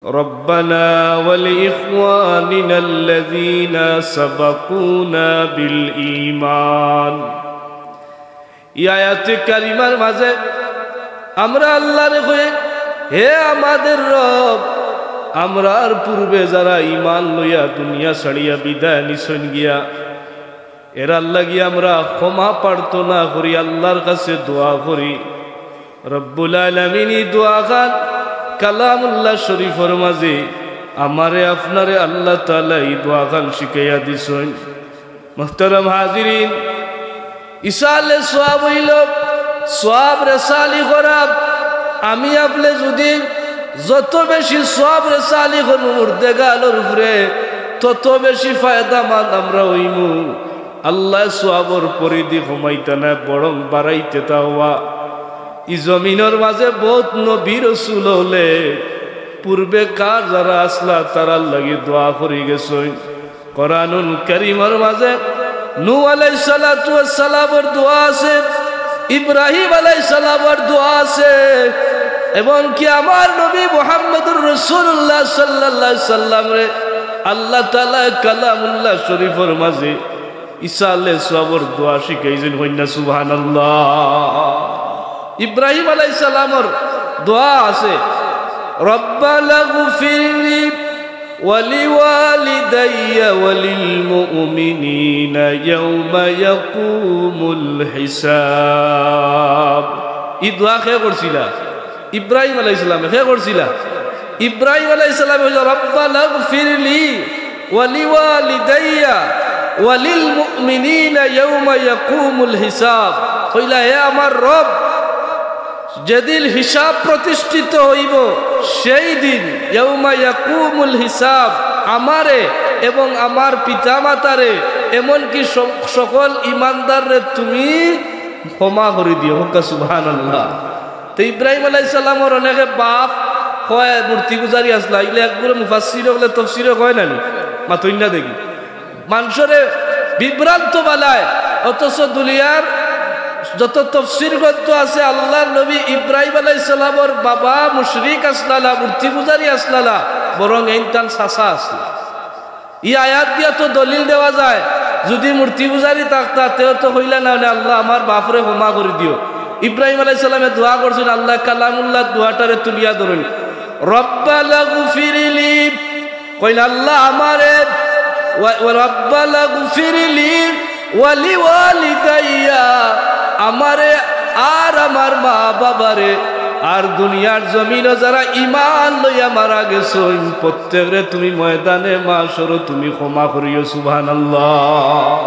ربنا ولإخواننا الذين سبقونا بالإيمان এই আয়াতে কারিমার মাঝে আমরা আল্লাহর হয়ে হে আমাদের রব আমরার পূর্বে যারা ঈমান লইয়া দুনিয়া ছাড়িয়া বিদায় নিছেন গিয়া এর আল্লাহ গিয়া আমরা ক্ষমা প্রার্থনা করি আল্লাহর কাছে দোয়া করি রব্বুল আলামিন দোয়া খান কালামুল্লাহ শরীফের মাঝে আমারে আপনারে আল্লাহ তাআলা এই দোয়া খান শিখাইয়া দিছেন মুহতারাম হাজিরিন ইসালে সওয়াব হইল সওয়াব রেসালি করাব আমি আপনি যদি যত বেশি সওয়াব রেসালি করব মুর্দেগালোর উপরে তত বেশি ফায়দামন্দ আমরা হইমু আল্লাহ সওয়াবর পরিধি কমাইতে না বরং বাড়াইতে তাওয়া ই জমিনের মাঝে বহুত নবী রাসূল হলে পূর্বে কার যারা আসলা তারা লাগি দোয়া করি গেছেন কোরআনুল কারীমের মাঝে নূহ আলাইহিস সালাতু ওয়াস সালামের দোয়া আছে ইব্রাহিম আলাইহিস সালামের দোয়া আছে এবং কি আমার নবী মুহাম্মদুর রাসূলুল্লাহ সাল্লাল্লাহু আলাইহি সাল্লাম রে আল্লাহ তাআলা কালামুল্লাহ শরীফের মাঝে ঈসা আলাইহিস সালামের দোয়া শিখাইছেন হইনা সুবহানাল্লাহ ইব্রাহিম আলাইহিস সালামের দোয়া আছে রব্বানা গফিরলি ওয়ালিওয়ালিদাইয়া ওয়ালিল মুমিনিনা ইয়াওমা ইয়াকুমুল হিসাব এই দোয়া কে করছিলা ইব্রাহিম আলাইহিস সালাম কে করছিলা ইব্রাহিম আলাইহিস সালাম রব্বানা গফিরলি ওয়ালিওয়ালিদাইয়া ওয়ালিল মুমিনিনা ইয়াওমা ইয়াকুমুল হিসাব কইলা হে আমার রব যেদিন হিসাব প্রতিষ্ঠিত হইব সেই দিন ইয়াউমা ইয়াকুমুল হিসাব আমারে এবং আমার পিতামাতারে এমনকি সকল ঈমানদাররে তুমি ক্ষমা করে দিও হুকা সুবহানাল্লাহ তো ইব্রাহিম আলাইহিস সালামের অনেকে বাপ কয় মূর্তি পূজারি আসলা ইলে একবারে মুফাসসিরে বলে তাফসিরে কয় না মাতই না দেখি মানুষরে বিভ্রান্ত বানায় অথচ দুনিয়ার যত তাফসীর গ্রন্থ আছে আল্লাহর নবী ইব্রাহিম আলাইহিস সালামের বাবা মুশরিক আসলালা মূর্তি পূজারি আসলালা বরং এইটান সাসা আসলা এই আয়াত দিয়া তো দলিল দেওয়া যায় যদি মূর্তি পূজারি থাকতা তেও তো কইলা না আল্লাহ আমার বাপরে ক্ষমা করে দিও ইব্রাহিম আলাইহিস সালামে দোয়া করছেন আল্লাহ কালামুল্লাহ দোয়াটারে তুলিয়া ধরুন রব্বানা গফিরলি কইলা আল্লাহ আমারে রব্বানা গফিরলি ওয়ালিওয়ালিদাইয়া আমারে আর আমার মা বাবারে আর দুনিয়ার জমিনে যারা ঈমান লইয়া মারা গেছেন প্রত্যেকরে তুমি ময়দানে মাশর তুমি ক্ষমা করিও সুবহানাল্লাহ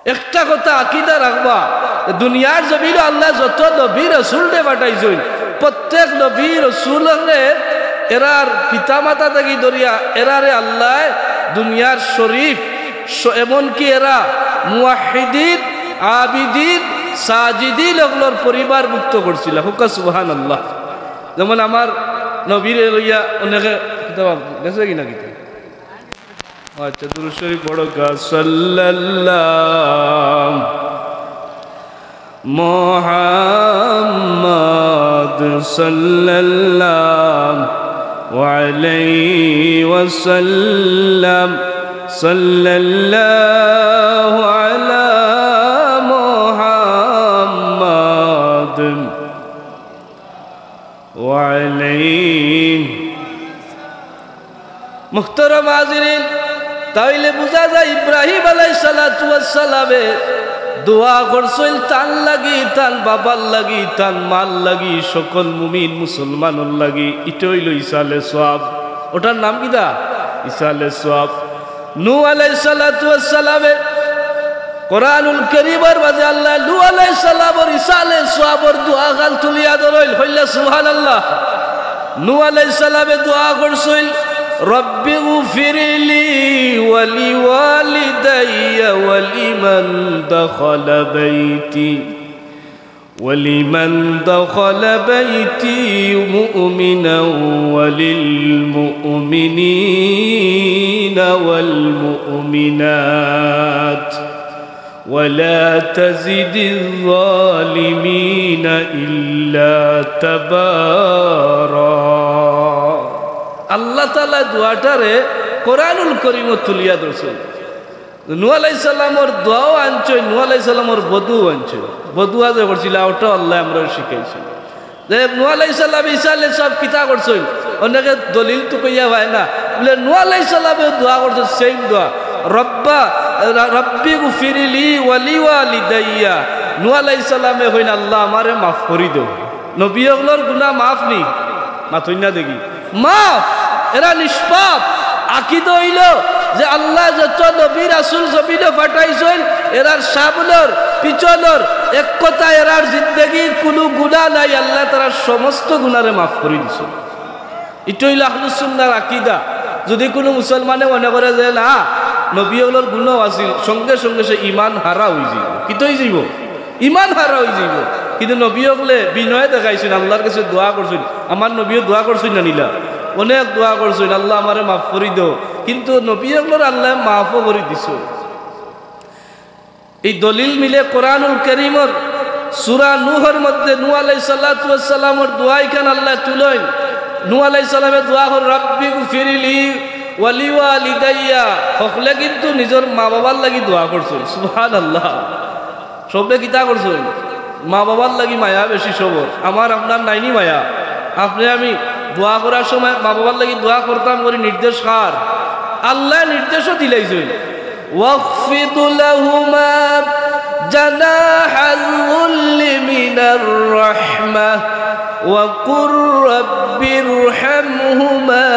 একটা কথা আকীদা রাখবা দুনিয়ার জমিনে আল্লাহ যত নবী রাসূল দে পাঠাইছেন প্রত্যেক নবী রাসূলরে এরার পিতামাতা থেকে ধরিয়া এরারে আল্লাহ দুনিয়ার শরীফ এমনকি এরা মুওয়াহ্হিদিন আবিদিন সাজিদিন এগুলোর পরিবার মুক্ত করছিল হুকা সুবহানাল্লাহ যেমন আমার নবীরে লইয়া অনেকে গেছে কিনা কিতা আচ্ছা দুরূদ শরীফ পড়ো গা সাল্লাল্লাহু মুহাম্মদ সাল্লাল্লাহু আলাইহি ওয়াসাল্লাম সাল্লাল্লাহু আলা মুহতারাম হাজিরিন তাইলে বুঝা যায় ইব্রাহিম আলাইহিস সালাতু ওয়াস সালামে দোয়া করছেন তান লাগি তান বাবার লাগি তান মাল লাগি সকল মুমিন মুসলমানের লাগি এটা হইল ইসালে সওয়াব ওটার নাম কি দা ইসালে সওয়াব নূহ আলাইহিস সালাতু ওয়াস সালামে কোরআনুল কারীমের মাঝে আল্লাহ নূহ আলাইহিস সালামের ইসালে সওয়াবর দোয়া গাল তুলিয়া ধরল হইলা সুবহানাল্লাহ নূহ আলাইহিস সালামে দোয়া করছেন রব্বি গফিরলি ওয়ালিওয়ালিদাইয়া ওয়ালিমান দাখালা বাইতি মুমিনান ওয়ালিল মুমিনিনা ওয়াল মুমিনাত ولا تزد الظالمين إلا تبارا তাআলা দোয়াটারে কোরআনুল কারীমত তুলিয়া ধরছেন। নূহ আলাইহিস সালামর দোয়াও আনছেন, নূহ আলাইহিস সালামর বদুও আনছেন। বদুয়া যে করছিল ওটা আল্লাহ আমরা শিখাইছেন। নূহ আলাইহিস সালাম ঈসা আলাইহিস সালাম কিতা করছেন, অনেকে দলিল তো কইয়া হয় না, বলে নূহ আলাইহিস সালামে দোয়া করছেন সেম দোয়া, রব্বি গফিরলি ওয়ালি ওয়ালিদাইয়া। নূহ আলাইহিস সালামে হইন আল্লাহ আমারে মাফ করি দাও। নবী হলোর গুনাহ মাফ নি, মাথুই না দেখি মাফ, এরা নিষ্পাপ। আকীদা হইল যে আল্লাহ যত নবী রাসূল জমিনে পাঠাইছেন এরার সামনের পিছনের এক কথা এরার জিন্দেগির কোনো গুনাহ নাই, আল্লাহ তারা সমস্ত গুনারে মাফ করে দিছে। এটা হইল আহলুস সুন্নাহর আকীদা। যদি কোনো মুসলমানে মনে করে যে না নবী হলোর গুনাহ আছিল, সঙ্গে সঙ্গে সে ঈমান হারা হয়ে যাব। কি তো হয়ে যাব? ঈমান হারা হয়ে যাব। কিন্তু নবী হলে বিনয় দেখাইছেন, আল্লাহর কাছে দোয়া করছেন। আমার নবীও দোয়া করছেন না নিলা, অনেক দোয়া করছেন আল্লাহ আমারে মাফ করে দাও, কিন্তু নবী হলোর আল্লাহ মাফও করে দিছ। এই দলিল মিলে কোরআনুল কারীমের সূরা নূহের মধ্যে নূহ আলাইহিস সালাতু ওয়াস সালামের দোয়া এখানে আল্লাহ তুলেন। নূহ আলাইহিস সালামের দোয়া হল রব্বি গফিরলি ওয়ালি ওয়ালিদাইয়া। হকলে কিন্তু নিজের মা বাবার লাগি দোয়া করছেন। সুবহানাল্লাহ। সবে কিতা করছেন? মা বাবার লাগি মায়া বেশি সবর। আমার আপনার নাইনি মায়া। আপনি আমি দোয়া করার সময় মা বাবার লাগি দোয়া করতাম করে নির্দেশ কার? আল্লাহ নির্দেশও দিলাইছেন, ওয়াখফিদ লাহুমা জানাহাল যুল্লি মিনার রাহমাহ ওয়া কুর রাব্বিরহামহুমা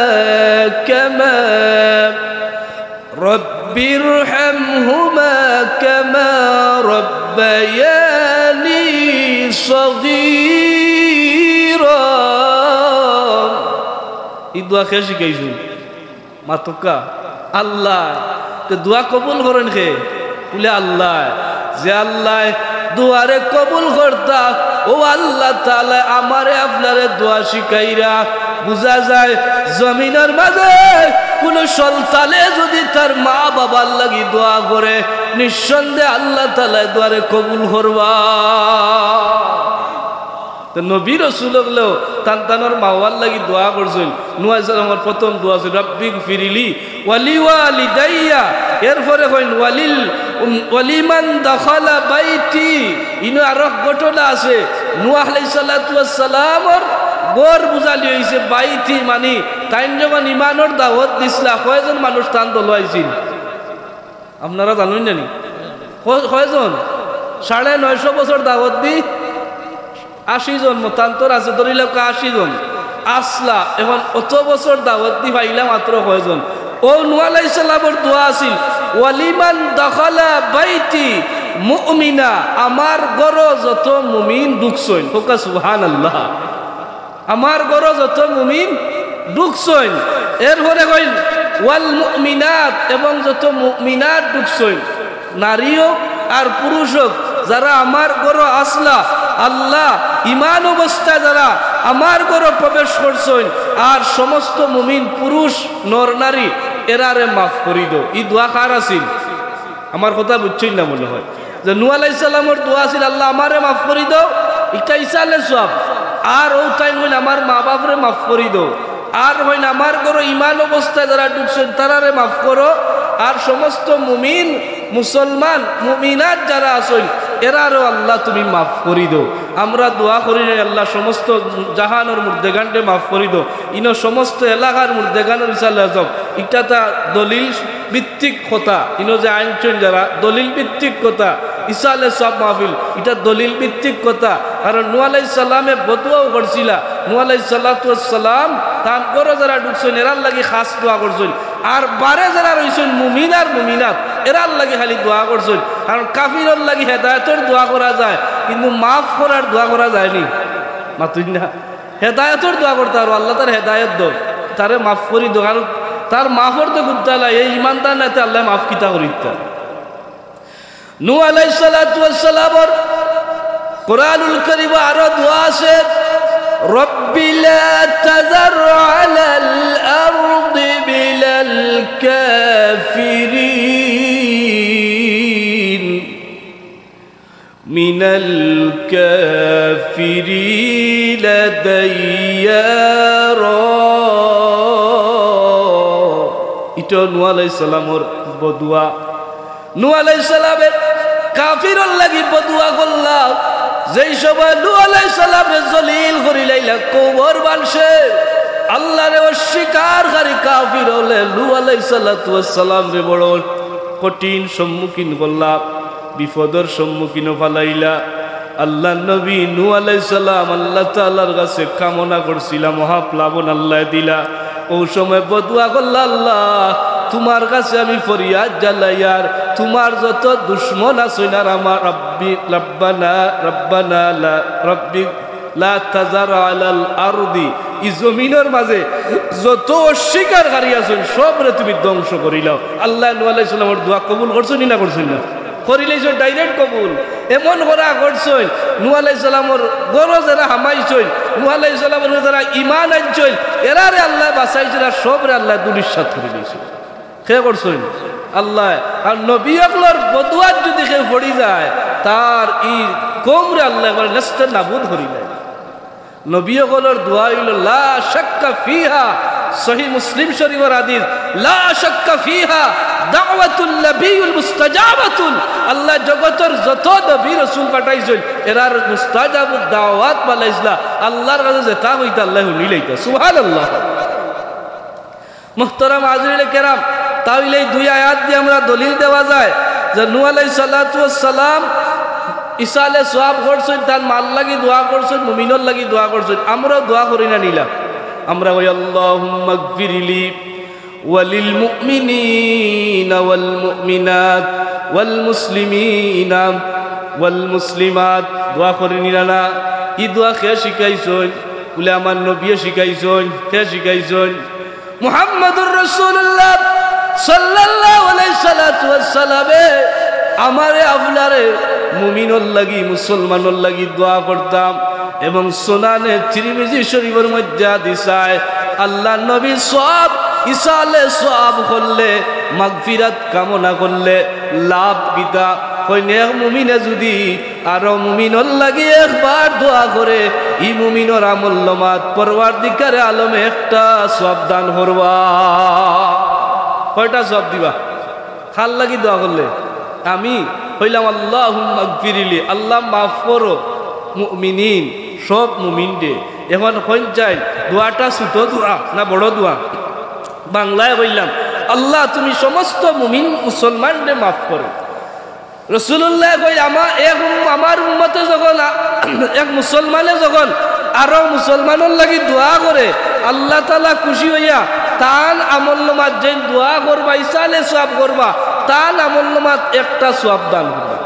কামা রাব্বায়ানি সগীরা। এই দোয়া কে শিখাইছেন? মাতকা আল্লাহ। তো দোয়া কবুল করেন কে? বলে আল্লাহ। যে আল্লাহ দোয়ারে কবুল করতা, ও আল্লাহ তাআলা আমারে আপনারে দোয়া শিখাইরা। বুঝা যায় জমিনের মাঝে কোন সন্তানে যদি তার মা বাবার লাগি দোয়া করে, নিঃসন্দেহে আল্লাহ তাআলা দোয়ারে কবুল করবা। তো নবী রাসূল হলেও তানতানোর মাওয়ার লাগি দোয়া করছেন। নূহ আলাইহিস সালামের প্রথম দোয়া ছিল রব্বি গফিরলি ওয়ালি ওয়ালিদাইয়া। এরপরে কইন ওয়ালিমান দাখালা বাইতি। ইনো আরো ঘটনা আছে। নূহ আলাইহিস সালাতু ওয়াস সালামের গড় বুঝালি হইছে বাইতি, মানে তাইন যখন ঈমানের দাওয়াত দিছলা কয়জন মানুষ তান দলাইছিল আপনারা জানেন জানি? কয়জন? 950 বছর দাওয়াত দি 80 জন মতান্তর আছে, ধরিল 80 জন আসলা। এখন অত বছর দাওয়াত দি পাইলা মাত্র কয়জন? ও নূহ আলাইহিস সালামের দোয়া আছিল ওয়ালিমান দাখালা বাইতি মুমিনা। আমার ঘরে যত মুমিন ঢুকছেন, হোকা সুবহানাল্লাহ। আমার ঘরে যত মুমিন ঢুকছেন। এরপরে কইল ওয়াল মুমিনাত, এবং যত মুমিনাত ঢুকছেন, নারীও আর পুরুষও যারা আমার ঘরে আসলা, আল্লাহ ঈমান অবস্থায় যারা আমার ঘরে প্রবেশ করছেন, আর সমস্ত মুমিন পুরুষ নর নারী এরারে মাফ করি দাও। এই দোয়া কার আছিল? আমার কথা বুঝছেন না মনে হয়। যে নূহ আলাইহিস সালামের দোয়া আছিল আল্লাহ আমারে মাফ করি দাও, এটা ঈসা আলাইহিস সালাম। আর ও টাইম হইল আমার মা বাপরে মাফ করি দাও। আর হইল আমার ঘরে ঈমান অবস্থায় যারা ঢুকছেন তারারে মাফ করো। আর সমস্ত মুমিন মুসলমান মুমিনাত যারা আছেন এরারও আল্লাহ তুমি মাফ করি দাও। আমরা দোয়া করি আল্লাহ সমস্ত জাহানের মুর্দেগানকে মাফ করি দাও। ইনো সমস্ত এলাকার মুর্দেগানের ইনশাআল্লাহ যাব। এটা তা দলিল ভিত্তিক কথা। ইনো যে আইনছেন যারা দলিল ভিত্তিক কথা। ঈসা আলাইহিস সালাম মাহফিল এটা দলিল ভিত্তিক কথা। কারণ নূহ আলাইহিস সালামে বদুয়াও করছিলা। নূহ আলাইহিস সালাতু ওয়াস সালাম তান করে যারা ঢুকছেন এরার লাগি খাস দোয়া করছেন। আর বারে যারা রইছেন মুমিন আর মুমিনাত এরার লাগি খালি দোয়া করছেন। কারণ কাফিরের লাগি হেদায়েতের দোয়া করা যায়, কিন্তু মাফ করার দোয়া করা যায়নি। মাতুই না, হেদায়েতের দোয়া করতে আর আল্লাহ তার হেদায়েত দাও, তারে মাফ করি দাও। কারণ তার মাফর তো করতে এই ইমানদার নাতে আল্লাহ মাফ কিতা করিতে। নূহ আলাইহিস সালাতু ওয়াস সালামের কোরআনুল কারীমে আরো দোয়া আছে, রব্বি লা তাযার আলাল আরদি বিলাল কাফিরিন মিনাল কাফিরিন দাইয়ারা ইটো নূহ আলাইহিস সালামর বদুয়া। নূহ আলাইহিস সালামের কাফিরর লাগি বদুয়া করলা, যেই সময় নূহ আলাইহিস সালামে জলিল করি লাইলা কবর বানছে, আল্লাহরে অস্বীকারী কাফির হলে নূহ আলাইহিস সালাম রে বড় কঠিন সম্মুখীন করলা, বিপদের সম্মুখীন ফালাইলা। আল্লাহ নবী নূহ আলাইহিস সালাম আল্লাহ তাআলার কাছে কামনা করছিলা, মহাপ্লাবন আল্লাহ দিলা। ও সময় বদুয়া করলা, আল্লাহ তোমার কাছে আমি ফরিয়াদ জানাইয়ার, তোমার যত দুশ্মন আছে না আমার রব্বি লা তাজার আলাল আরদি, এই জমিনের মাঝে যত অস্বীকারী আছেন সবরে তুমি ধ্বংস করিলাও। আল্লাহ নূহ আলাইহিস সালামের দোয়া কবুল করছেন না করছেন না? করিলেইছেন ডাইরেক্ট কবুল। এমন করা করছেন নূহ আলাইহিস সালামের গরো যারা হামাইছেন, নূহ আলাইহিস সালামের যারা ঈমান আনছেন, এরারে আল্লাহ বাঁচাইছেন, আর সবরে আল্লাহ দুলিশাত করে দিয়েছেন। কে করছেন? আল্লাহ। আর নবী আকলর বদুয়াত যদি কেউ পড়ি যায়, তার ই কমরে আল্লাহ করে নষ্ট নাবুদ করি যায়। নবী আকলর দোয়া হইল লা শাক্কা ফিহা, সহিহ মুসলিম শরীফের হাদিস, লা শাক্কা ফিহা দাওয়াতুল নবিয়ুল মুস্তাজাবাতুল। আল্লাহ জগতের যত নবী রাসূল পাঠাইছেন, এরার মুস্তাজাবুদ দাওয়াত বালাইছলা, আল্লাহর কাছে যেটা হইতা আল্লাহ নিলাইতা। সুবহানাল্লাহ। মুহতারাম হাজিরিন কেরাম, তাহলে এই দুই আয়াত দিয়ে আমরা দলিল দেওয়া যায় যে নূহ আলাইহিস সালাম ঈসা আলাইহিস সালাম করছেন, তার মাল লাগি দোয়া করছেন, মুমিনের লাগি দোয়া করছেন। আমরাও দোয়া করি না নিলাম? আমরা ওই আল্লাহুম্মা গফিরলি ওয়ালিল মুমিনিনা ওয়াল মুমিনাত ওয়াল মুসলিমিনা ওয়াল মুসলিমাত দোয়া করি না? ই দোয়া কে শিখাইছেন? বলে আমার নবী শিখাইছেন। কে শিখাইছেন? মুহাম্মাদুর রাসূলুল্লাহ সাল্লাল্লাহু আলাইহি ওয়াসাল্লামে আমারে আপনারে মুমিনুল লাগি মুসলমানুল লাগি দোয়া করতাম। এবং সুনানে তিরমিজি শরীফের মধ্যে হাদিস আয়, আল্লাহ নবী সব ঈসা আলাইহিস সালাম করলে, মাগফিরাত কামনা করলে লাভ গীতা কইনে মুমিনে যদি আরো মুমিনুল লাগি একবার দোয়া করে, ই মুমিনের আমলমাত পরওয়ারদিগারে আলমে একটা সওয়াব দান করবা। কয়টা সওয়াব দিবা? খাল লাগি দোয়া করলে আমি হইলাম আল্লাহুম্মা গফিরলি, আল্লাহ মাফ করো মুমিনিন, সব মুমিন দে। এখন কইন চাই দোয়াটা ছোট দোয়া না বড় দোয়া? বাংলায় বললাম আল্লাহ তুমি সমস্ত মুমিন মুসলমানদের মাফ করো। রাসূলুল্লাহ কই আমার উম্মতে যখন এক মুসলমানে যখন আরো মুসলমানের লাগি দোয়া করে, আল্লাহ তাআলা খুশি হইয়া তান আমলনামাত যেন দোয়া করবা ঈসা আলাইহিস সালাম করবা, তান আমলনামাত একটা সওয়াব দান করবা।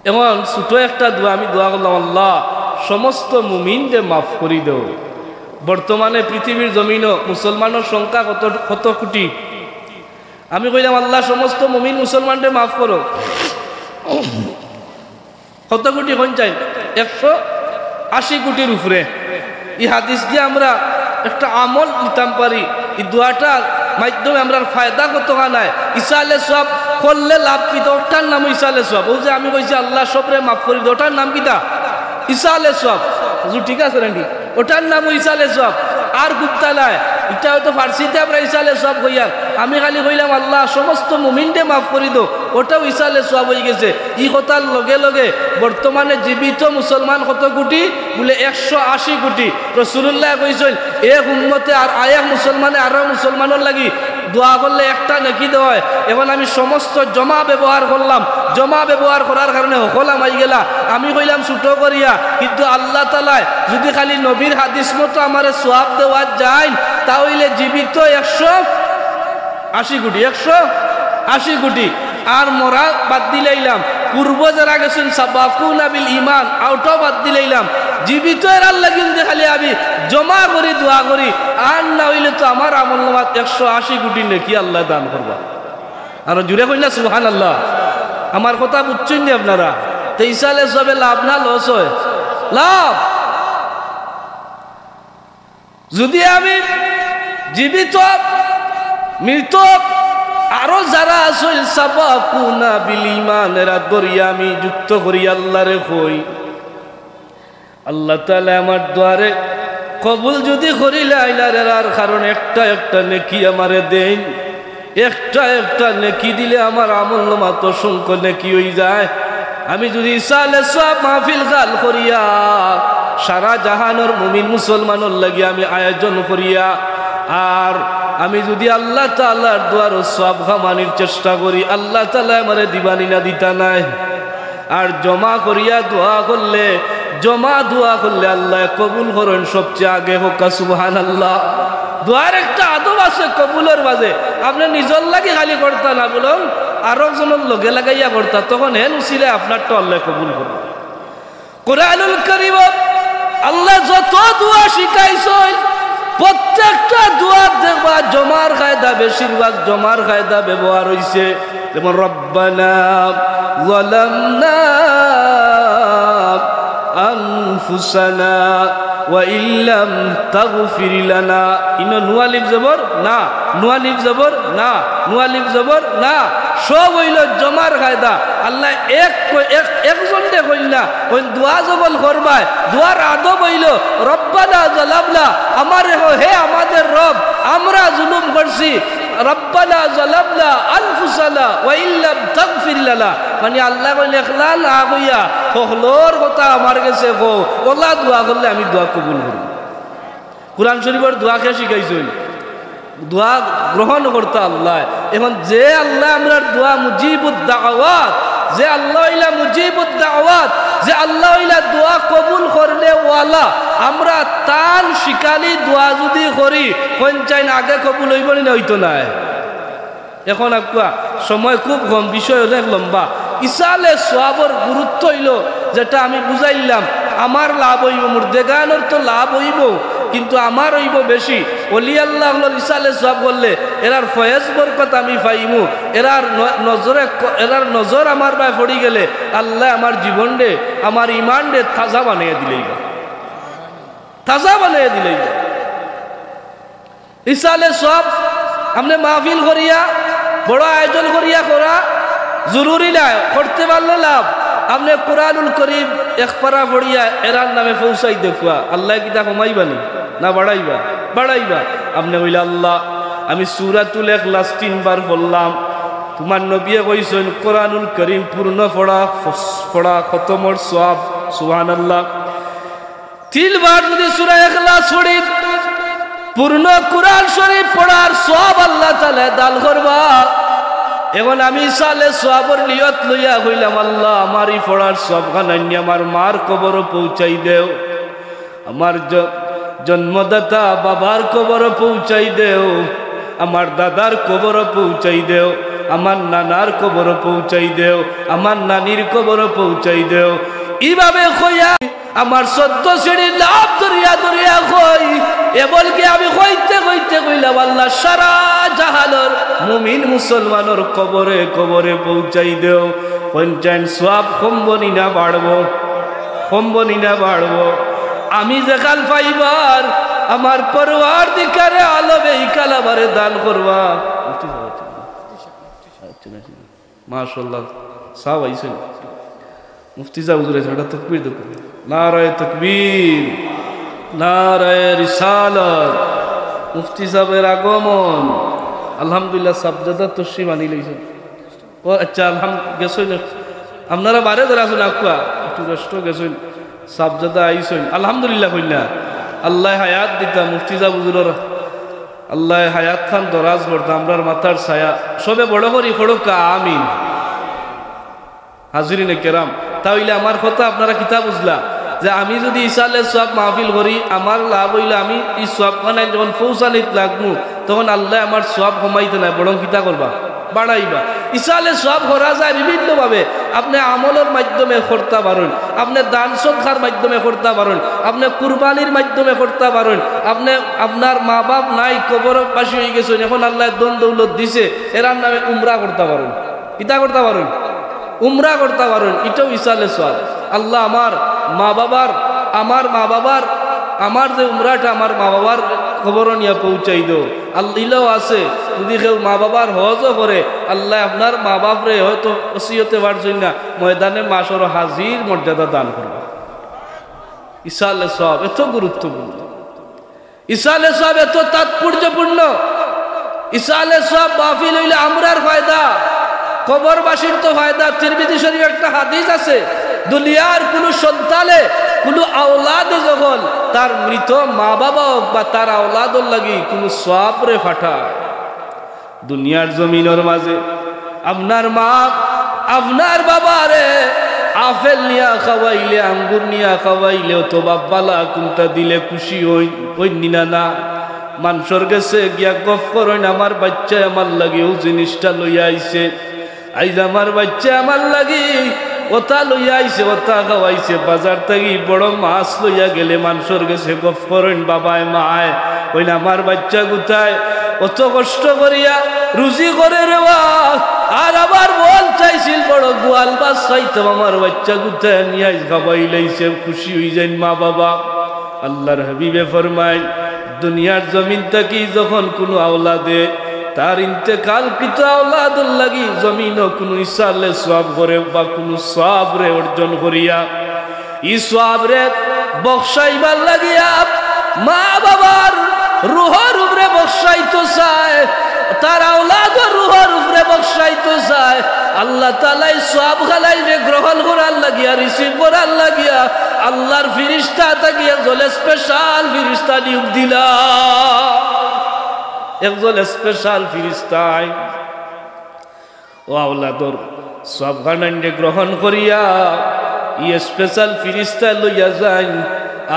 এমন ছোট একটা দোয়া আমি দোয়া করলাম, আল্লাহ সমস্ত মুমিনদের মাফ করি দেও। বর্তমানে পৃথিবীর জমিনও মুসলমানের সংখ্যা কত কোটি? আমি কইলাম আল্লাহ সমস্ত মুমিন মুসলমানদের মাফ করো। কত কোটি কোন চাই? 180 কোটির উপরে। এই হাদিস দিয়ে আমরা একটা আমল নিতাম পারি। এই দোয়াটার মাধ্যমে আমরা ফায়দা কত নাই। ঈসা আলাইহিস সালাম করলে লাভ কি? ওটার নাম ঈসা আলাইহিস সালাম। ও যে আমি কইছি আল্লাহ সবরে মাফ করি, ওটার নাম কিটা? ঈসা আলাইহিস সালাম। হুজুর ঠিক আছে নাকি? ওটার নাম ঈসা আলাইহিস সালাম। আর গুপ্তালায় এটা হয়তো ফার্সিতে আমরা ঈসা আলাইহিস সালাম কইয়ার, আমি খালি কইলাম আল্লাহ সমস্ত মুমিনদের মাফ করি দো, ওটাও ঈসা আলাইহিস সালাম হয়ে গেছে। ই কথার লগে লগে বর্তমানে জীবিত মুসলমান কত কোটি? বলে 180 কোটি। রাসূলুল্লাহ কইছেন এক উম্মতে আর আয়া মুসলমানে আরো মুসলমানের লাগি দোয়া করলে একটা নাকি দেওয়া হয়। এখন আমি সমস্ত জমা ব্যবহার করলাম, জমা ব্যবহার করার কারণে হকলাম আই গেলা। আমি কইলাম ছোট করিয়া, কিন্তু আল্লাহ তাআলা যদি খালি নবীর হাদিস মতো আমারে সওয়াব দেওয়া যায়, তাহলে জীবিত 180 কোটি, 180 কোটি। আর মরা বাদ দিলাইলাম, পূর্ব যারা গেছেন সাবাকুনা বিল ঈমান আউটাও বাদ দিলাইলাম। জীবিত এর আল্লাহ কিন্তু খালি আমি জমা করি দোয়া করি, আর না হইলে তো আমার আমলনামাত 180 কোটি নেকি আল্লাহ দান করবা। আর জুড়ে কই না সুবহানাল্লাহ। আমার কথা বুঝছেন নি আপনারা? তো ঈসা আলাইহিস সালামের লাভ না লস হয়? লাভ। যদি আমি জীবিত মৃত আরো যারা আসল সাবাকুনা বিল ঈমান এরা দরিয়া আমি যুক্ত করি আল্লাহরে কই, আল্লাহ তাআলা আমার দ্বারে কবুল যদি করিলে আইলার কারণ একটা একটা নেকি আমারে দেন, একটা একটা নেকি দিলে আমার আমল নামাত অসংখ্য নেকি হয়ে যায়। আমি যদি ইসালে সব মাহফিল গাল করিয়া সারা জাহানোর মুমিন মুসলমানের লাগি আমি আয়োজন করিয়া, আর আমি যদি আল্লাহ তাআলার দুয়ার সব খামানির চেষ্টা করি, আল্লাহ তাআলা আমারে দিবানি না দিতা নাই। আর জমা করিয়া দোয়া করলে, জমা দোয়া করলে আল্লাহ কবুল করেন সবচেয়ে আগে। হোক সুবহানাল্লাহ। দোয়ার একটা আদব আছে কবুলের মাঝে। আপনি নিজের লাগি খালি করতা না, বলুন আরো একজনের লগে লাগাইয়া করতা, তখন হেন উচিলে আপনার তো আল্লাহ কবুল করবে। কোরআনুল কারীম আল্লাহ যত দোয়া শিখাইছেন প্রত্যেকটা দোয়ার দেখবা জমার কায়দা, বেশিরভাগ জমার কায়দা ব্যবহার হইছে। যেমন রব্বানা যালামনা আনফুসানা ওয়া ইল্লাম তাগফির লানা। ইনো নুয়ালিফ জবর না, নুয়ালিফ জবর না, নুয়ালিফ জবর না, সব হইল জমার কায়দা। আল্লাহ একজনকে কইলা ওই দোয়া জবল করবায়, দোয়ার আদব হইল রব্বানা যালামনা, আমারে হে আমাদের রব আমরা জুলুম করছি, রব্বানা যালামনা আনফুসানা ওয়া ইল্লাম তাগফির লানা, মানে আল্লাহ কইলে একলা না কইয়া হলোর কথা আমার কাছে কো, ওলা দোয়া করলে আমি দোয়া কবুল করব। কুরআন শরীফের দোয়া কে শিখাইছেন, দোয়া গ্রহণ করতে আল্লাহ। এখন যে আল্লাহ আমরার দোয়া মুজিবুদ দাওয়াত, যে আল্লাহ ইলা মুজিবুদ দাওয়াত, যে আল্লাহ ইলা দোয়া কবুল করলে ওয়ালা, আমরা তার শিকালি দোয়া যদি করি কোন চাই না আগে কবুল হইব না হইতো না। এখন আপনার সময় খুব কম, বিষয় অনেক লম্বা। ইসালে সওয়াবের গুরুত্ব হইল যেটা আমি বুঝাইলাম, আমার লাভ হইব, মুর্দেগানোর তো লাভ হইব, কিন্তু আমার হইব বেশি। ওলি আল্লাহ ইসালে সওয়াব করলে এরার ফয়েজ বরকত আমি পাইমু, এরার নজর আমার বাই পড়ি গেলে আল্লাহ আমার জীবন রে, আমার ইমান রে তাজা বানিয়ে দিলেই, তাজা বানিয়ে দিলেই। ইসালে সওয়াব আপনি মাহফিল করিয়া বড় আয়োজন করিয়া করা জরুরি না, করতে পারলে লাভ। আপনি কোরআনুল কারীম এক পারা পড়িয়া এরার নামে পৌঁছাই দেখুয়া, আল্লাহ কিতা কমাইবানি না বাড়াইবা? বাড়াইবা। আপনি কইলে আল্লাহ আমি সূরাতুল ইখলাস 3 বার পড়লাম, তোমার নবীয়ে কইছেন কোরআনুল কারীম পূর্ণ পড়া খতমর সওয়াব। সুবহানাল্লাহ। 3 বার যদি সূরা ইখলাস পড়ি, পূর্ণ কোরআন শরীফ পড়ার সওয়াব আল্লাহ তাআলা দান করবা। এখন আমি সালে সওয়াবের নিয়ত লইয়া হইলাম, আল্লাহ আমারই পড়ার সওয়াব খানাইনি আমার মার কবর পৌঁছাই দেও, আমার জন্মদাতা বাবার কবর পৌঁছাই দেও, আমার দাদার কবর পৌঁছাই দেও, আমার নানার কবর পৌঁছাই দেও, আমার নানির কবর পৌঁছাই দেও। এইভাবে কইয়া আমার 14 শ্রেণীর লাভ ধরিয়া ধরিয়া কই, এমনকি আমি কইতে কইতে কইলাম আল্লাহ সারা জাহানের মুমিন মুসলমানের কবরে কবরে পৌঁছাই দেও। পঞ্চায়েত সওয়াব কমবনি না বাড়বো, কমবনি না বাড়বো। আমি যেখান পাইবার আমার পরওয়ারদিগারে আলম এই কালাবারে দান করবা। মাশাআল্লাহ সাহেব আইছেন, মুফতি সাহেব হুজুর আইছেন, এটা তাকবীর দেখো, নারায়ে তাকবীর, নারায়ে রিসালাত। মুফতি সাহেবের আগমন, আলহামদুলিল্লাহ। সাবজাদা তশরিফ আনি লইছেন। ও আচ্ছা, গেছেন আপনারা বারে ধরে আসুন, আকুয়া একটু রেস্ট গেছেন, সাবজাদা আইছেন, আলহামদুলিল্লাহ কইনা। আল্লাহ হায়াত দিতা মুফতি সাহেব হুজুরের, আল্লাহ হায়াত খান দরাজ করতাম, আমরার মাথার ছায়া সবে বড় করি পড়ুকা আমিন। হাজিরিনে কেরাম, তাহলে আমার কথা আপনারা কিতাব বুঝলা যে আমি যদি ইসালে সওয়াব মাহফিল করি আমার লাভ হইলে আমি এই সওয়াবখানে যখন পৌঁছানিত লাগবো তখন আল্লাহ আমার সওয়াব কমাইতে নাই, বরং কিতা করবা? বাড়াইবা। ইসালে সওয়াব করা যায় বিভিন্নভাবে। আপনি আমলের মাধ্যমে করতে পারেন, আপনি দান সদকার মাধ্যমে করতে পারেন, আপনি কুরবানির মাধ্যমে করতে পারেন, আপনি আপনার মা বাপ নাই কবরবাসী হয়ে গেছেন, এখন আল্লাহ দন দৌলত দিছে, এরার নামে উমরা করতে পারেন, কিতা করতে পারেন? উমরা করতে পারেন। এটাও ইসালে সওয়াব। আল্লাহ আমার মা বাবার আমার যে উমরাটা আমার মা বাবার খবর নিয়ে পৌঁছাই দো। আল্লাহ আছে যদি কেউ মা বাবার হজও করে, আল্লাহ আপনার মা বাপরে হয়তো ওসিয়তে পারছেন না, ময়দানে মাসর হাজির মর্যাদা দান করবে। ইসালে সওয়াব এত গুরুত্বপূর্ণ। ইসালে সব এত তাৎপর্যপূর্ণ। ইসালে সব মাহফিল হইলে আমরার ফায়দা, কবরবাসীর তো ফায়দা। তিরমিজি শরীফে একটা হাদিস আছে, দুনিয়ার কোন সন্তানে কোন আওলাদে যখন তার মৃত মা বাবা হোক বা তার আওলাদর লাগি কোন সওয়াবরে ফাটায়, দুনিয়ার জমিনের মাঝে আপনার মা আপনার বাবারে আপেল নিয়া খাওয়াইলে, আঙ্গুর নিয়া খাওয়াইলে তো বাব্বালা কোনটা দিলে খুশি হই নিনা না। মানুষের গেছে গিয়া গফ করেন, আমার বাচ্চা আমার লাগে ও জিনিসটা লইয়া আইছে, আইজ আমার বাচ্চা আমার লাগি ওটা লইয়া আইছে, ওটা খাওয়াইছে। বাজার থেকে বড় মাছ লইয়া গেলে মানুষের গেছে গফ করেন, বাবায় মায় ওই না আমার বাচ্চা গুতায় অত কষ্ট করিয়া রুজি করে রে বা, আর আবার বল চাইছিল বড় গোয়াল বাস চাইতাম, আমার বাচ্চা গুতায় নিয়ে খাওয়াই লাইছে, খুশি হয়ে যায় মা বাবা। আল্লাহর হাবিবে ফরমায়, দুনিয়ার জমিন থেকে যখন কোনো আওলাদে তার ইন্তেকাল কৃত আওলাদুল লাগি জমিনও কোনো ইসালে সওয়াব করে বা কোনো সওয়াবরে অর্জন করিয়া ই সওয়াবরে বখশাইবার লাগিয়া মা বাবার রুহর উপরে বখশাইতো চায়, তার আওলাদর রুহর উপরে বখশাইতো চায়। আল্লাহ তাআলা এই সওয়াব খালাইলে গ্রহণ করার লাগিয়া, রিসিভ করার লাগিয়া আল্লাহর ফিরিস্তা তাকে একজন স্পেশাল ফিরিস্তা নিয়োগ দিলা, একজন স্পেশাল ফিরিস্তাই ও আওলাদর সওয়াব খানাইলে গ্রহণ করিয়া ই স্পেশাল ফিরিস্তা লইয়া যায়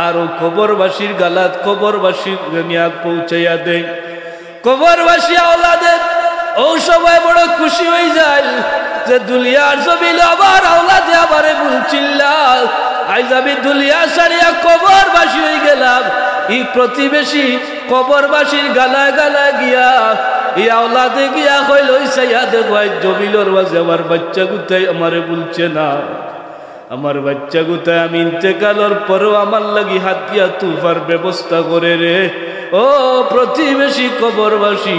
আর ও কবরবাসীর গালাত কবরবাসীর নিয়াদ পৌঁছাইয়া দেয়। কবরবাসী আওলাদের ও সবাই বড় খুশি হয়ে যায় যে দুনিয়ার জমিন আবার আওলাদে আমারে বলছিলা, আইজ আমি দুনিয়া ছাড়িয়া কবরবাসী হয়ে গেলাম। এই প্রতিবেশী কবরবাসীর গালায় গালায় গিয়া এই আওলাদে গিয়া কইল, ওই সাইয়া দেখো জমিলর মাঝে আমার বাচ্চা গুতাই আমারে বলছে না, আমার বাচ্চা গুতায় আমি ইন্তেকালের পরেও আমার লাগি হাত দিয়া তুফার ব্যবস্থা করে রে। ও প্রতিবেশী কবরবাসী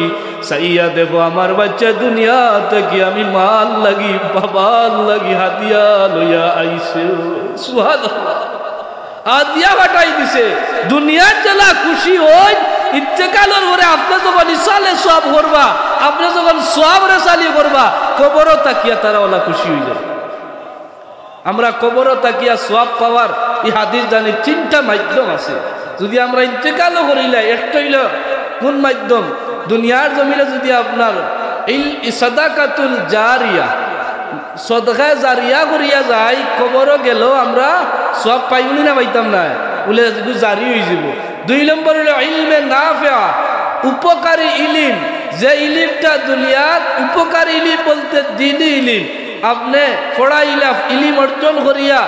সাইয়া দেখো আমার বাচ্চা দুনিয়া থেকে আমি মাল লাগি বাবার লাগি হাতিয়া লইয়া আইছে। সুবহানাল্লাহ, আদিয়া বাটাই দিছে। দুনিয়ার জেলা খুশি হই ইন্তেকালের পরে আপনি যখন ইসালে সওয়াব করবা, আপনি যখন সওয়াবরে চালি করবা, কবরও তাকিয়া তারা ওলা খুশি হয়ে যায়। আমরা কবরও তাকিয়া সওয়াব পাওয়ার এই হাদিস জানি তিনটা মাধ্যম আছে। যদি আমরা ইন্তেকালও করিলাই, একটা হইল কোন মাধ্যম, দুনিয়ার জমিনে যদি আপনার এই সাদাকাতুল জারিয়া সদকা জারিয়া করিয়া যায়, কবরও গেল আমরা সওয়াব পাইবনি না পাইতাম না, বলে জারি হয়ে যাব। দুই নম্বর হলো ইলমে নাফিআ, উপকারী ইলিম, যে ইলিমটা দুনিয়ার উপকারী ইলিম বলতে দ্বীনি ইলিম, আপনি পড়াইলা ইলিম অর্জন করিয়া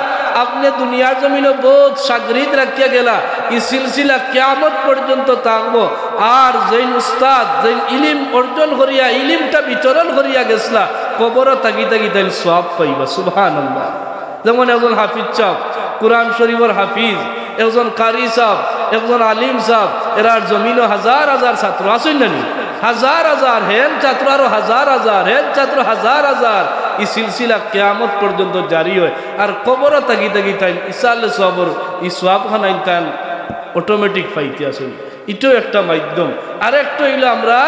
আপনি দুনিয়ার জমিনে বহুত সাগরিদ রাখিয়া গেলা, এই সিলসিলা কিয়ামত পর্যন্ত থাকবো। আর যেই উস্তাদ যেই ইলিম অর্জন করিয়া ইলিমটা বিতরণ করিয়া গেছলা, কবরও থাকি থাকি তাই সওয়াব পাইবা। সুবহানাল্লাহ। যেমন একজন হাফিজ সাহেব, কুরআন শরীফের হাফিজ, একজন কারি সাহেব, একজন আলিম সাহেব, এরার জমিনও হাজার হাজার ছাত্র আসেন না, হাজার হাজার হেন ছাত্র, আরো হাজার হাজার হেন ছাত্র, হাজার হাজার। এই সিলসিলা কিয়ামত পর্যন্ত জারি হয়। আর কবরও থাকি থাকি তাই ইসালে সওয়াবর এই সওয়াবখানাই তাই অটোমেটিক পাইতে আসেন। এটাও একটা মাধ্যম। আর একটা হইল আমরা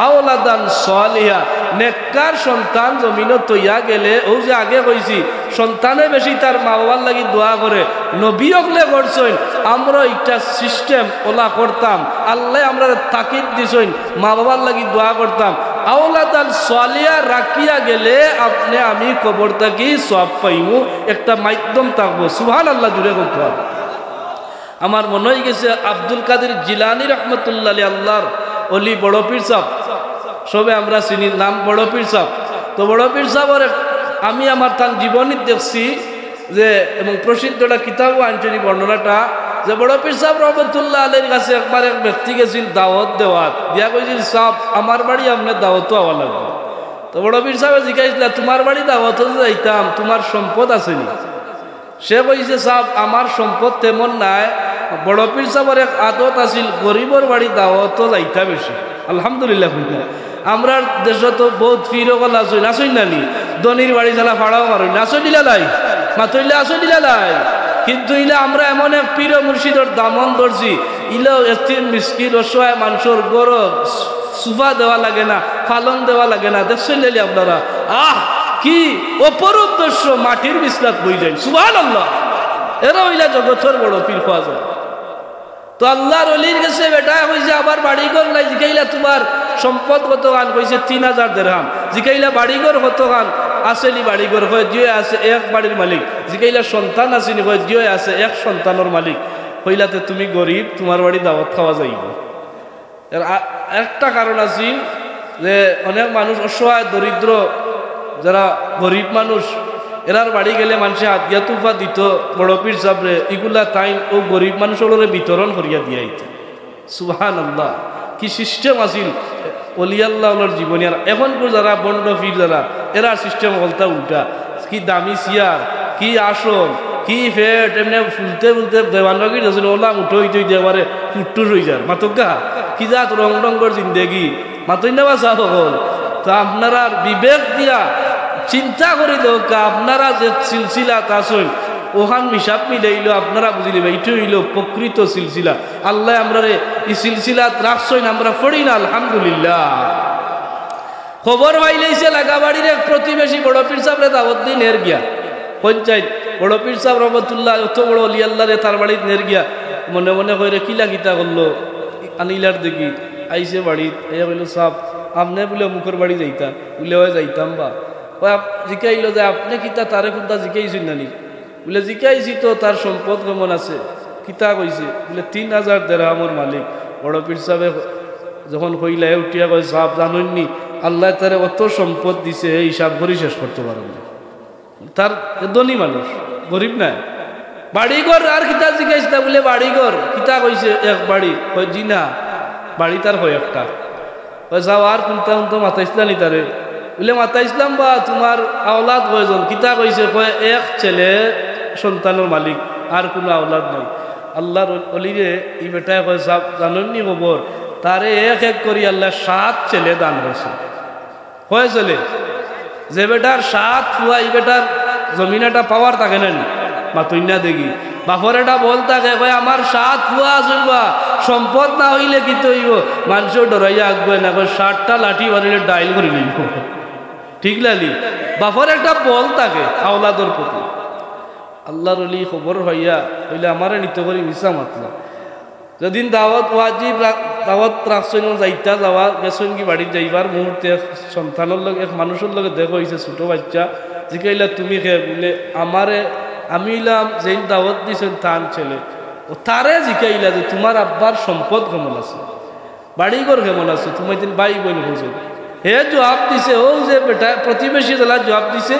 আওলাদান সালিহা, নেককার সন্তান জমিনে তৈয়া গেলে, ও যে আগে কইছি সন্তানে বেশি তার মা বাবার লাগি দোয়া করে, নবী হকলে করছেন, আমরা একটা সিস্টেম ওলা করতাম। আল্লাহ আমরা তাকিদ দিছেন মা বাবার লাগি দোয়া করতাম। আওলাদান সালিহা রাখিয়া গেলে আপনি আমি কবর থাকি সওয়াব পাইমু, একটা মাধ্যম থাকবো। সুবহানাল্লাহ, জুড়ে করতে হবে। আমার মনে হয়ে গেছে আব্দুল কাদের জিলানী রহমতুল্লাহ আল্লাহর অলি বড় পীর সাহেব, সবে আমরা চিনি নাম বড় পীর সাহেব। তো বড় পীর সাহেবের আমি আমার তার জীবনী দেখছি যে, এবং প্রসিদ্ধটা কিতাবও আনছি বর্ণনাটা, যে বড় পীর সাহেব রহমতুল্লাহ আলীর কাছে একবার এক ব্যক্তি গেছিল দাওয়াত দেওয়াত দিয়া, কইছিল সাহেব আমার বাড়ি আপনার দাওয়াতও হওয়া লাগবে। তো বড় পীর সাহেব জিজ্ঞাসা, তোমার বাড়ি দাওয়াত যাইতাম, তোমার সম্পদ আসেনি? সে কইছে সাহেব আমার সম্পদ তেমন নাই। বড় পীর সাহেবের এক আদত আছিল, গরিবর বাড়ি দাওয়াত যাইতা বেশি। আলহামদুলিল্লাহ, আমরা দেশে তো বহুত ফিরকল আসই নাচই নানি, ধনির বাড়ি জ্বালা ফাড়াও মারই নাচই দিলা লাই, মাতইলে আসই দিলা লাই। কিন্তু ইলা আমরা এমন এক পীর মুর্শিদর দামন ধরছি ইলো এতিম মিসকিন অসহায় মানুষের গরব সুফা দেওয়া লাগে না, পালং দেওয়া লাগে না। দেখছেন লেলি আপনারা, কি অপরূপ দৃশ্য, মাটির বিছনাত বই যায়। সুবহানাল্লাহ। এরা হইলা জগতের বড় পীর পাওয়া যায়। তো আল্লাহর ওলির কাছে বেটা কইছে আমার বাড়িঘর নাই। জিকাইলা তোমার সম্পদ কত গান? কইছে 3000 দিরহাম। জিকাইলা বাড়িঘর কত গান? আসেনি বাড়িঘর, কয় জিও আছে এক বাড়ির মালিক। জিকাইলা সন্তান আসেনি, কয় জিও আছে এক সন্তানের মালিক। কইলাতে তুমি গরিব, তোমার বাড়ি দাওয়াত খাওয়া যাইব। এর একটা কারণ আছে যে অনেক মানুষ অসহায় দরিদ্র যারা গরিব মানুষ, এরার বাড়ি গেলে মানুষে হাতিয়া তুফা দিত বড় পীর সাবরে, এগুলা তাই ও গরিব মানুষের বিতরণ করিয়া দিয়াইত। সুবহানাল্লাহ, কি সিস্টেম আছিল অলিয়াল্লাহর জীবনী। আর এখন যারা বন্ড পীর যারা, এরা সিস্টেম বলতা উল্টা। কি দামি চেয়ার, কি আসন, কি ফেট, এমনি ফুলতে ফুলতে দেওয়ানগি ওলা উঠো হইতে দেওয়ারে ফুটটুর হয়ে যার মাতকা কি যাত রং রঙ্গর জিন্দেগি মাতই নেওয়া চা হল। তো আপনারা বিবেক দিয়া চিন্তা করি দেখ, আপনারা যে সিলসিলাত আসুন ওখান হিসাব মিলাইল, আপনারা বুঝলিবে এইটা হইল প্রকৃত সিলসিলা। আল্লাহ আমরা এই সিলসিলাত রাখছই, আমরা পড়ি না আলহামদুলিল্লাহ। খবর পাইলেইছে লাগাবাড়ির এক প্রতিবেশী বড় পীর সাহেবরে দাওয়াত দিন এর গিয়া পঞ্চায়েত। বড় পীর সাহেব রহমতুল্লাহ অত বড় অলি আল্লাহ রে তার বাড়িত নের গিয়া মনে মনে কইরে কিলা গীতা করলো আনিলার দেখি আইসে বাড়িত এয়া বললো সাহেব আপনি বলে মুখের বাড়ি যাইতা বলে হয় যাইতাম বা জিকাইল যে আপনি কিতা তারে কোনটা জিকাইছেন নানি বলে জিকাইছি তো তার সম্পদ কেমন আছে কিতা কইছে বলে 3000 দিরহামের মালিক। বড় পীর সাহেব যখন কইলা উঠিয়া কয় সাহেব জানেননি আল্লাহ তারে অত সম্পদ দিছে এই হিসাব করে শেষ করতে পারেন না। তার ধনী মানুষ, গরিব না। বাড়িঘর আর কিতা জিজ্ঞাসা বলে বাড়িঘর কিতা কইছে এক বাড়ি, কয় জি না বাড়ি তার হয় একটা। যাও আর কোনটা কোনটা মাতাইছিলানি তারে বলে মাতাইছিলাম বা তোমার আওলাদ কয়জন? কিতা কইছে কয় এক ছেলে সন্তানের মালিক, আর কোনো আওলাদ নাই। আল্লাহর অলিরে ই বেটায় কয় সাহেব জানেননি খবর তারে এক এক করি আল্লাহ 7 ছেলে দান করেছে। কয় ছেলে? যে বেটার 7 ফুয়া এই বেটার জমিনাটা পাওয়ার থাকে না মাতুইনা দেখি বাপর এটা বল থাকে কয় আমার 7 ফুয়া আসবা সম্পদ না হইলে কি তৈব মানুষ ডরাইয়া আঁকবে না, 7টা লাঠি বানিলে ডাইল করে নিব। ঠিক লাগলি বাপর একটা বল থাকে আওলাদর প্রতি। আল্লাহর অলি খবর হইয়া হইলে আমারে নিতে করি মিশা মাতলা। যেদিন দাওয়াত ওয়াজিব দাওয়াত রাখছেন যাইতা যাওয়া গেছেন কি বাড়ির যাইবার মুহূর্তে সন্তানের লগে এক মানুষের লগে দেখা হয়েছে ছোট বাচ্চা জিকাইলা তুমি খেয়ে বলে আমারে আমি ইলাম যেই দাওয়াত দিয়েছেন তার ছেলে ও তারে জিকাইলা যে তোমার আব্বার সম্পদ কেমন আছে, বাড়িঘর কেমন আছে, তোমার দিন ভাই বোন বুঝো। হে জবাব দিছে ও যে বেটা প্রতিবেশী জেলা জবাব দিছে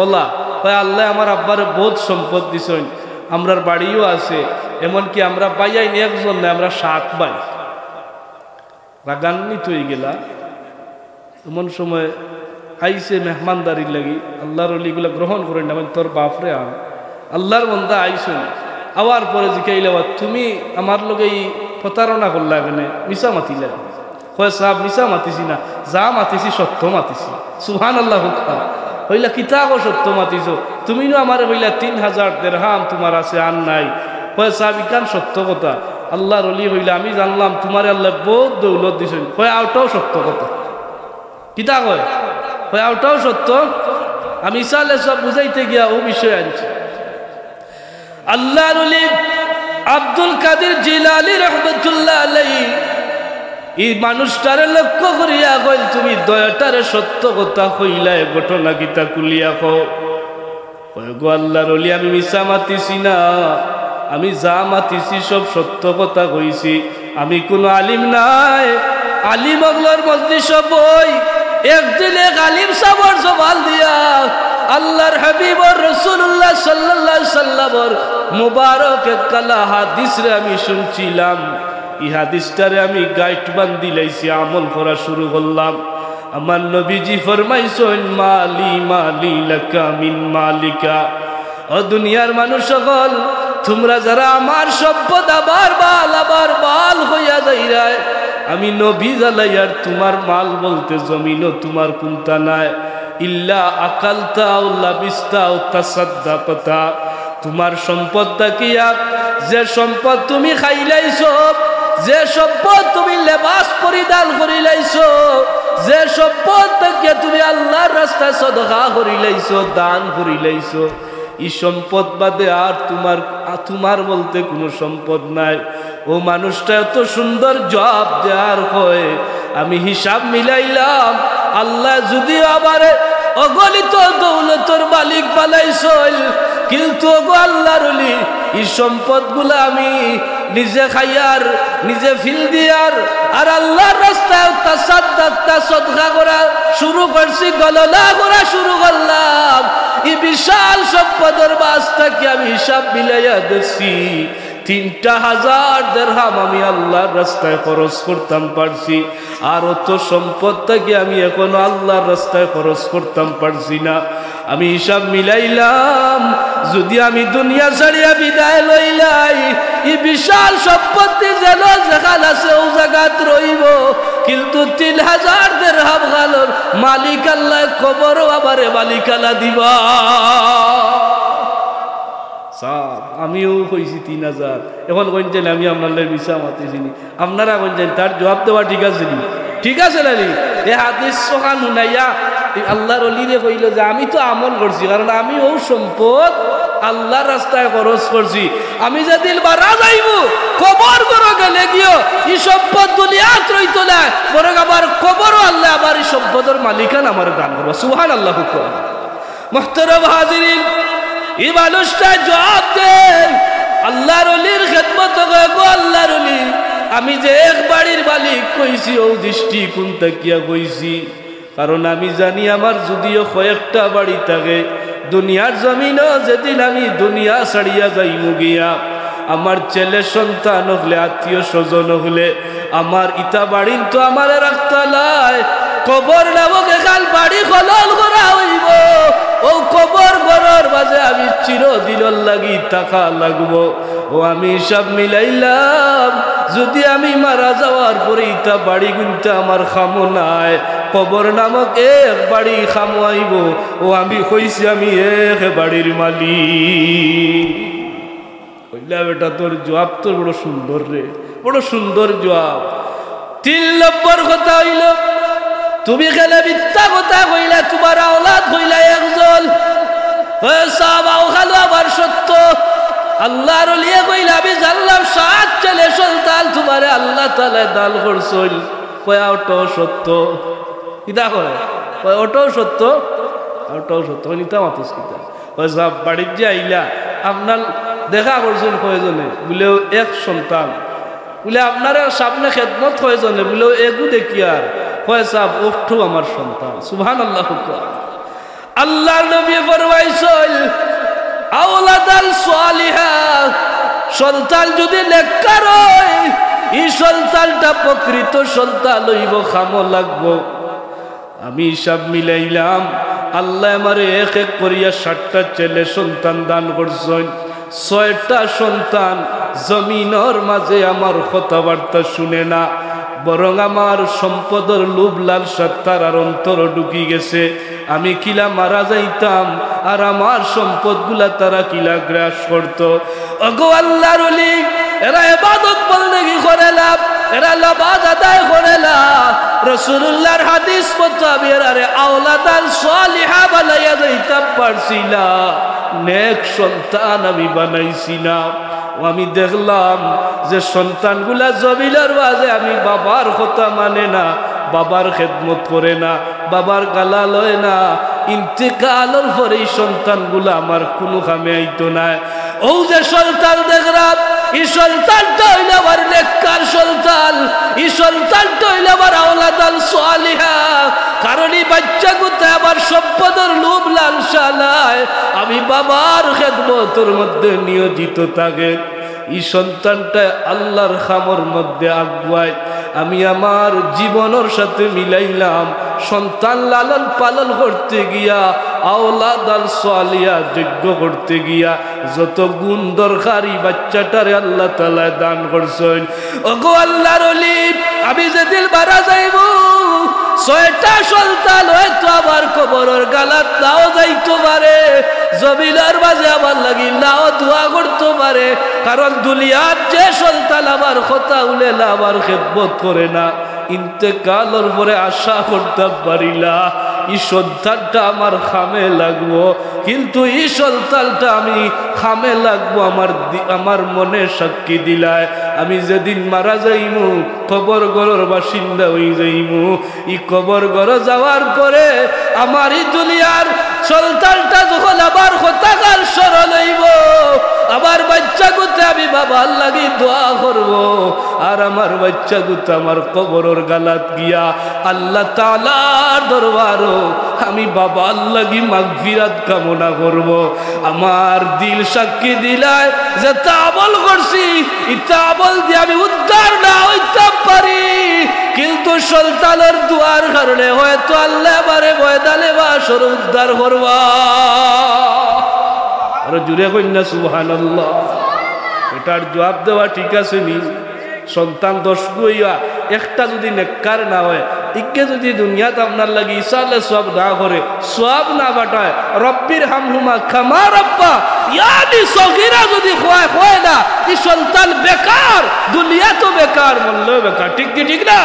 ওলা কয় আল্লাহ আমার আব্বারে বহুত সম্পদ দিছেন, আমরার বাড়িও আছে, এমনকি আমরা পাইয়াই একজন না আমরা 7 ভাই। রাগান্বিত হয়ে গেলা। এমন সময় আইসে মেহমানদারির লাগি আল্লাহর অলিগুলা গ্রহণ করেন না তোর বাপরে আন আল্লাহর বন্দা আইসুন আওয়ার পরে জিকাইলা তুমি আমার লগে এই প্রতারণা করলা কেন মিশা মাতিলা? কয় সাহেব মিশা মাতিছি না, যা মাতিছি সত্য মাতিছি। সুবহানাল্লাহ হইলা কিতাব সত্য মাতিছ তুমি আমার হইলা 3000 দিরহাম তোমার আছে আর নাই। কয় সাহেব ইকান সত্য কথা। আল্লাহর অলি হইলা আমি জানলাম তোমার আল্লাহ বহুত দৌলত দিছেন। কয় আওটাও সত্য কথা। কিতা কয়? কয় আওটাও সত্য। আমি ইসালে সব বুঝাইতে গিয়া ও বিষয় আনছি। আল্লাহর অলি আব্দুল কাদের জিলানী রাহমাতুল্লাহ আলাইহি এই মানুষটারে লক্ষ্য করিয়া কইল তুমি দয়াটারে সত্য কথা কইলা এ ঘটনা কিতা কুলিয়া কও। কয় গো আল্লাহর ওলি আমি মিছা মাতিছি না, আমি যা মাতিছি সব সত্য কথা কইছি। আমি কোনো আলিম নাই, আলিম অগলার মজলিস বই একদিন এক আলিম সাবর জবাল দিয়া আল্লাহর হাবিবর রাসূলুল্লাহ সাল্লাল্লাহু আলাইহি সাল্লামর মুবারক কালা হাদিস রে আমি শুনছিলাম। এই হাদিসটারে আমি গাইড বান্ধি লাইছি, আমল করা শুরু করলাম। আমার নবীজি ফরমাইছেন মালি মালি লাকা মিন মালিকা। ও দুনিয়ার মানুষ সকল তোমরা যারা আমার সম্পদ আবার বাল হইয়া যাইরায় আমি নবী জালাইয়ার তোমার মাল বলতে জমিনও তোমার কোনটা নাই ইল্লা আকালতা আও লাবিস্তা আও তাসাদ্দাকতা। তোমার সম্পদ তাকিয়া যে সম্পদ তুমি খাইলাইছো, যে সম্পদ তুমি লেবাস পরিধান করিলাইছো, যে সম্পদ থেকে তুমি আল্লাহর রাস্তায় সদকা করিলাইছো, দান করিলাইছো, এই সম্পদ বাদে আর তোমার বলতে কোনো সম্পদ নাই। ও মানুষটা এত সুন্দর জবাব দেওয়ার হয়, আমি হিসাব মিলাইলাম, আল্লাহ যদিও আবার অগণিত দৌলতর মালিক বানাইছিল, কিন্তু ওগো আল্লাহর ওলি এই সম্পদগুলো আমি নিজে খাইয়ার, নিজে ফিল দিয়ার আর আল্লাহর রাস্তায় সদকা করা শুরু করছি, গণনা করা শুরু করলাম। এই বিশাল সম্পদের বাস্তাকে আমি হিসাব মিলাইয়া দেখছি 3,000 দিরহাম আমি আল্লাহর রাস্তায় খরচ করতাম পারছি, আর অত সম্পদ থেকে আমি এখনো আল্লাহর রাস্তায় খরচ করতাম পারছি না। আমি হিসাব মিলাইলাম, যদি আমি দুনিয়া ছাড়িয়া বিদায় লইলাই, এই বিশাল সম্পত্তি যেন যেখানে আছে ও জায়গাত রইব, কিন্তু 3,000 দিরহাম গালোর মালিক আল্লাহ কবরও আবারে মালিকানা দিবা। আমিও কইছি 3,000, এখন কইছেন আমি আপনার মিশা মাতিছিনি, আপনারা কইছেন তার জবাব দেওয়া ঠিক আছে নি? ঠিক আছে না? এ হাদিস সকান শুনাইয়া আল্লাহর অলিরে কইল যে আমি তো আমল করছি, কারণ আমি ও সম্পদ আল্লাহর রাস্তায় খরচ করছি। আমি যেদিন বারা যাইব কবর করো গেলে গিয়ে এই সম্পদ দুনিয়াত রইতো না, বরং আবার কবরও আল্লাহ আবার এই সম্পদের মালিকান আমার দান করবো। সুবহানাল্লাহ। মুহতারাম হাজিরিন, এই মানুষটা জবাব দেন আল্লাহর ওলির খেদমত গো আল্লাহর ওলি, আমি যে এক বাড়ির মালিক কইছি ও দৃষ্টি কোন তাকিয়া কইছি, কারণ আমি জানি আমার যদিও কয়েকটা বাড়ি থাকে, দুনিয়ার জমিনও যেদিন আমি দুনিয়া ছাড়িয়া যাইমু গিয়া, আমার ছেলে সন্তান হলে, আত্মীয় স্বজন হলে, আমার ইটা বাড়ি তো আমার রাখতে নাই, কবর নামক এখান বাড়ি খনন করা হইব। ও কবর ঘরের মাঝে আমি চিরদিনের লাগি টাকা লাগবো। ও আমি সব মিলাইলাম, যদি আমি মারা যাওয়ার পরে ইটা বাড়ি গুনতে আমার খামো নাই, কবর নামক এক বাড়ি খামো আইব। ও আমি কইছি আমি এক বাড়ির মালিক। কইলা বেটা তোর জবাব তোর বড় সুন্দর রে, বড় সুন্দর জবাব। 3 নম্বর কথা হইল, তুমি খেলে মিথ্যা কথা কইলা, তোমার আওলাদ হইলা একজন, আবার সত্য। আল্লাহর ওলিয়ে কইলা আমি জানলাম 7 ছেলে সন্তান তোমারে আল্লাহ তাআলা দান করছেন, কয় ওটাও সত্য। কিতা কয়? কয় ওটাও সত্য, ওটাও সত্য। নিতা মাতুস কিতা কয় সব বাড়ির যে আইলা আপনার দেখা করছেন কয়জনে, বলেও এক সন্তান, বলে আপনারা সামনে খেদমত কয়জনে, বলেও এগু দেখি আর কয় সাহেব ওঠু আমার সন্তান। সুবহানাল্লাহ। আল্লাহর নবী ফরমাইছেন আওলাদাল সালিহা, সন্তান যদি নেককার হয় এই সন্তানটা প্রকৃত সন্তান হইব, খামো লাগবো। আমি সব মিলাইলাম, আল্লাহ আমারে এক এক করিয়া 7টা ছেলে সন্তান দান করছেন। 6টা সন্তান জমিনের মাঝে আমার কথাবার্তা শুনে না, বরং আমার সম্পদের লোভ লালসা তার অন্তর ঢুকি গেছে। আমি কিলা মারা যাইতাম আর আমার সম্পদগুলা তারা কিলা গ্রাস করত। ওগো আল্লাহর ওলি, এরা ইবাদত বলতে কি করে লাভ, এরা নামাজ আদায় করে না। রাসূলুল্লাহর হাদিস মোতাবেক আরে আওলাদাল সালিহা বানাইয়া যাইতাম পারছি না, নেক সন্তান আমি বানাইছি না। আমি দেখলাম যে সন্তানগুলা জমিনের মাঝে আমি বাবার কথা মানে না, বাবার খেদমত করে না, বাবার গালা লয় না, ইন্তেকালের পরে এই সন্তানগুলা আমার কোনো কামে আইতো না। ও যে সন্তান দেখলাম, এই সন্তানটা হইলে আমার নেককার সন্তান, এই সন্তানটা হইলে আমার আওলাদাল সালিহা। কারণ এই বাচ্চা কোথায় আমার সম্পদের লোভ লালসা নাই, আমি বাবার খেদমতের মধ্যে নিয়োজিত থাকে। এই সন্তানটা আল্লাহর খামর মধ্যে আগুয়ায়। আমি আমার জীবনের সাথে মিলাইলাম, সন্তান লালন পালন করতে গিয়া, আওলাদাল সালিহা যজ্ঞ করতে গিয়া যত গুণ দরকারি বাচ্চাটারে আল্লাহ তাআলা দান করছেন। ওগো আল্লাহর ওলি, আমি যেদিন মারা যাইব ছয়টা সন্তান হয়তো আবার কবরের গালাত নাও যাইতে পারে, জমিলার মাঝে আমার লাগি নাও দোয়া করতে পারে, কারণ দুনিয়ার যে সন্তান আমার কথা উলে না আমার খেদমত করে না, ইন্তেকালের পরে আশা করতে পারি না এই সন্তানটা আমার খামে লাগবো, কিন্তু এই সন্তানটা আমি খামে লাগবো আমার মনে সাক্ষী দিলায় আমি যেদিন মারা যাইমু কবর ঘরের বাসিন্দা হয়ে যাইমু। এই কবর ঘরে যাওয়ার পরে আমার এই দুনিয়ার সন্তানটা যখন আমার হত্যাকার স্মরণ হইব, আমার বাচ্চা গুতে আমি বাবার লাগি দোয়া করব, আর আমার বাচ্চা গুতে আমার কবরের গালাত গিয়া আল্লাহ তাআলার দরবারও আমি বাবার লাগি মাগফিরাত কামনা করব। আমার দিল সাক্ষী দিলায় যে তা আমল করছি, ইতা আমল দিয়ে আমি উদ্ধার না হইতে পারি, কিন্তু সন্তানের দুয়ার কারণে হয়তো আল্লাহ আমারে ময়দানে বাসর উদ্ধার করবা। আর জুড়ে কন্যা সুবহানাল্লাহ। এটার জবাব দেওয়া ঠিক আছে নি? সন্তান দোষ গইয়া একটা যদি নেককার না হয়, ইকে যদি দুনিয়াতে আপনার লাগি ইসালে সব না করে, সব না বাটায়, রব্বির হামহুমা কামা রাব্বা ইয়ানি সগীরা যদি হয় না, এই সন্তান বেকার, দুনিয়া তো বেকার, মূল্য বেকার। ঠিক কি ঠিক না?